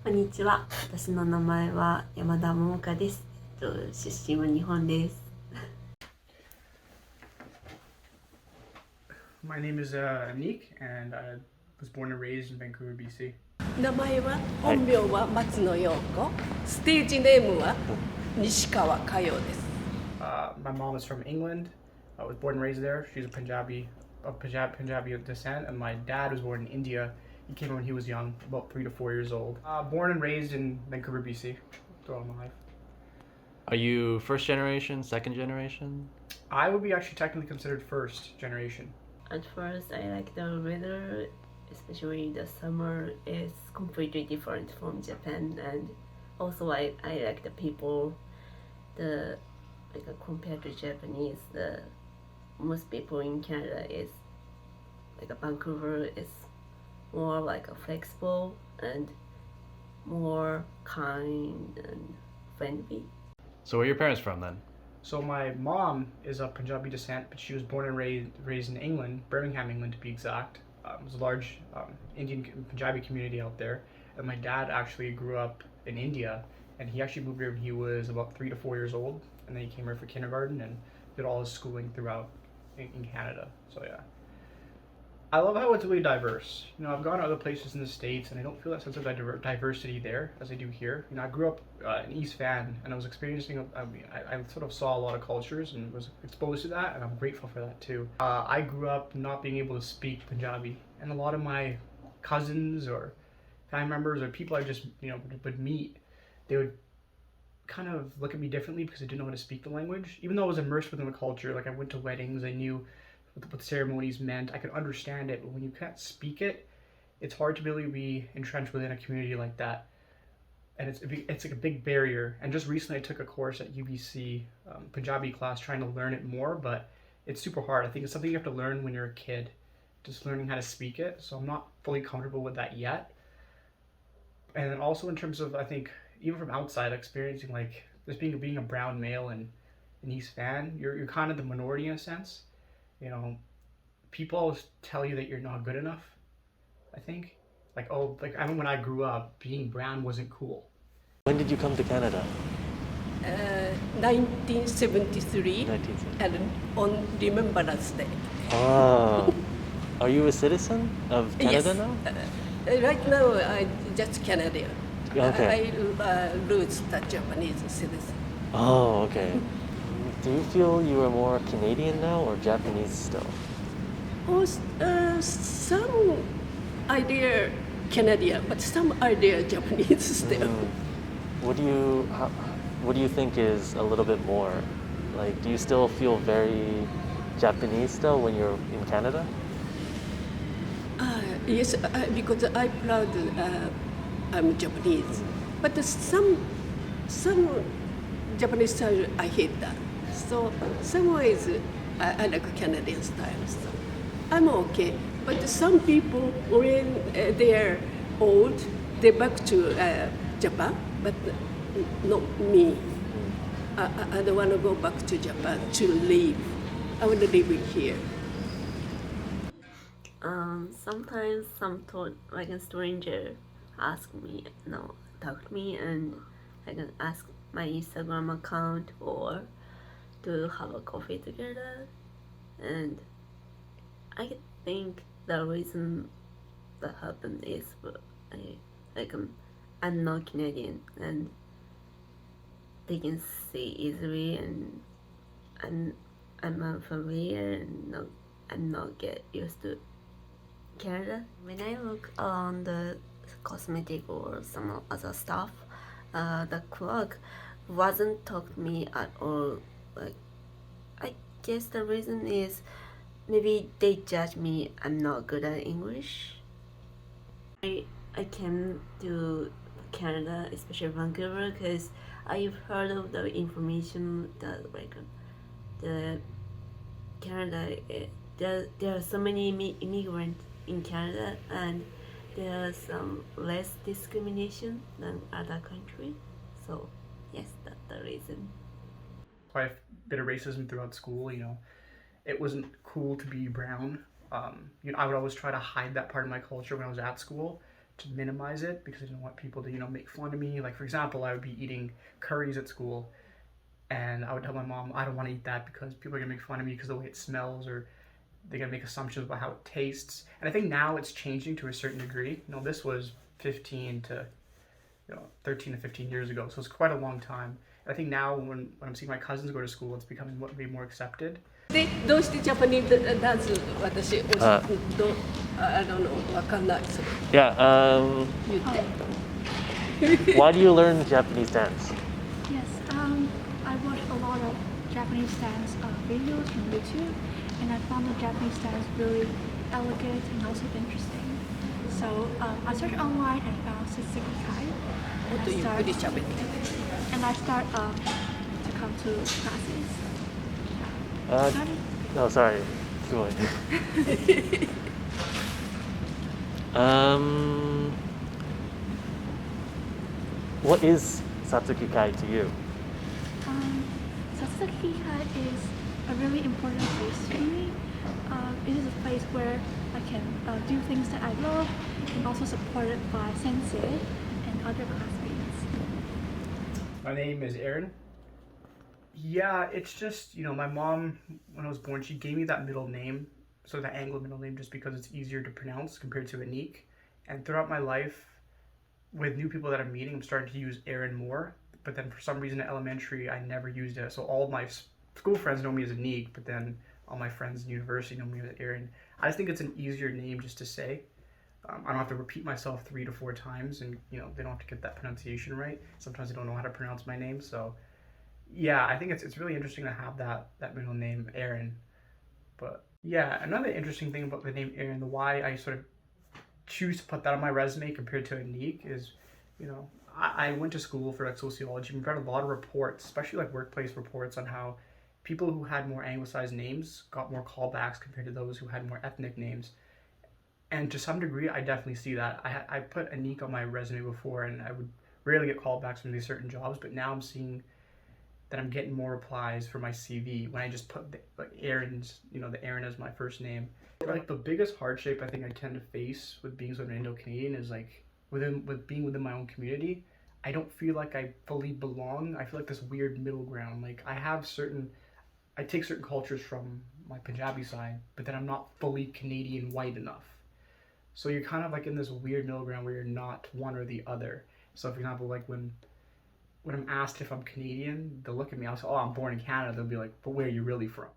こんにちは。私の名前は山田桃香です。出身は日本です。My name is Aneek, and I was born and raised in Vancouver, BC. 名前は本名は松野陽子、ステージネームは西川佳代です。My mom is from England. I was born and raised there. She's a Punjabi descent, and my dad was born in India. He came when he was young, about 3 to 4 years old. Born and raised in Vancouver, BC, throughout my life. Are you first generation, second generation? I would be actually technically considered first generation. At first, I like the weather, especially the summer is completely different from Japan, and also I like the people. Compared to Japanese, the most people in Canada is Vancouver is more flexible and more kind and friendly. So where are your parents from then? So my mom is of Punjabi descent, but she was born and raised in England, Birmingham, England to be exact. There's a large Indian Punjabi community out there. And my dad actually grew up in India, and he actually moved here when he was about 3 to 4 years old, and then he came here for kindergarten and did all his schooling throughout in Canada. So yeah. I love how it's really diverse. You know, I've gone to other places in the States and I don't feel that sense of diversity there as I do here. You know, I grew up in East Van and I was experiencing, I sort of saw a lot of cultures and was exposed to that, and I'm grateful for that too. I grew up not being able to speak Punjabi, and a lot of my cousins or family members or people I just, would meet, they would kind of look at me differently because I didn't know how to speak the language. Even though I was immersed within the culture, like I went to weddings, I knew what ceremonies meant, I could understand it, but when you can't speak it, it's hard to really be entrenched within a community like that. And it's like a big barrier. And just recently I took a course at UBC, Punjabi class, trying to learn it more, but it's super hard. I think it's something you have to learn when you're a kid, just learning how to speak it. So I'm not fully comfortable with that yet. And then also in terms of, I think, even from outside, experiencing like just being a brown male in East Van, you're kind of the minority in a sense. You know, people always tell you that you're not good enough, I think. I remember when I grew up, being brown wasn't cool. When did you come to Canada? 1973 and on Remembrance Day. Ah, are you a citizen of Canada Yes. now? Right now, I just Canadian. Okay. I lose the Japanese citizen. Oh, okay. Do you feel you are more Canadian now or Japanese still? Some idea Canadian, but some idea Japanese still. What do you think is a little bit more? Like, do you still feel very Japanese still when you're in Canada? Yes, because I'm proud I'm Japanese. But some Japanese style I hate that. So some ways I like Canadian style. So I'm okay. But some people when they're old, they back to Japan. But not me. I don't want to go back to Japan to live. I want to live here. Sometimes a stranger talk to me, and I can ask my Instagram account or to have a coffee together. And I think the reason that happened is I'm not Canadian, and they can see easily, and I'm unfamiliar, and I'm not get used to Canada. When I look around the cosmetic or some other stuff, the clerk wasn't talk to me at all. I guess the reason is maybe they judge me I'm not good at English. I came to Canada, especially Vancouver, because I've heard of the information that the Canada, there are so many immigrants in Canada, and there's some less discrimination than other countries. So yes, that's the reason. Quite a bit of racism throughout school. It wasn't cool to be brown. I would always try to hide that part of my culture when I was at school to minimize it because I didn't want people to, make fun of me. Like, for example, I would be eating curries at school and I would tell my mom, I don't want to eat that because people are going to make fun of me because of the way it smells, or they're going to make assumptions about how it tastes. And I think now it's changing to a certain degree. This was 13 to 15 years ago, so it's quite a long time. I think now when I'm seeing my cousins go to school, it's becoming way more accepted. で、どうしてジャパニーズダンス私I don't know わかんないそれ Yeah. 言って。 Why do you learn Japanese dance? Yes, I watched a lot of Japanese dance videos from YouTube, and I found the Japanese dance really elegant and also interesting. So I searched online and found Sasaki Kai, もっとゆっくり喋って and I start to come to classes. No, sorry. Go ahead. What is Satsuki Kai to you? Sasaki Kai is a really important place to me. It is a place where I can do things that I love and also supported by sensei and other classmates. My name is Aaron. Yeah, it's just, my mom, when I was born, she gave me that middle name, so that Anglo middle name, just because it's easier to pronounce compared to Aneek. And throughout my life, with new people that I'm meeting, I'm starting to use Aaron more. But then for some reason at elementary, I never used it. So all of my school friends know me as Aneek, but then all my friends in university know me as Aaron. I just think it's an easier name just to say. I don't have to repeat myself 3 to 4 times, and they don't have to get that pronunciation right. Sometimes they don't know how to pronounce my name, so yeah, I think it's really interesting to have that middle name, Aaron. But yeah, another interesting thing about the name Aaron, the why I sort of choose to put that on my resume compared to Aneek is, I went to school for sociology. We've read a lot of reports, especially workplace reports, on how people who had more anglicized names got more callbacks compared to those who had more ethnic names. And to some degree, I definitely see that. I put Aneek on my resume before, and I would rarely get callbacks from these certain jobs, but now I'm seeing that I'm getting more replies for my CV when I just put Aaron's, the Aaron as my first name. The biggest hardship I think I tend to face with being sort of Indo-Canadian is with being within my own community, I don't feel like I fully belong. I feel like this weird middle ground. I take certain cultures from my Punjabi side, but then I'm not fully Canadian white enough. So you're kind of in this weird middle ground where you're not one or the other. So for example, when I'm asked if I'm Canadian, they'll look at me, I'll say, oh, I'm born in Canada. They'll be like, but where are you really from?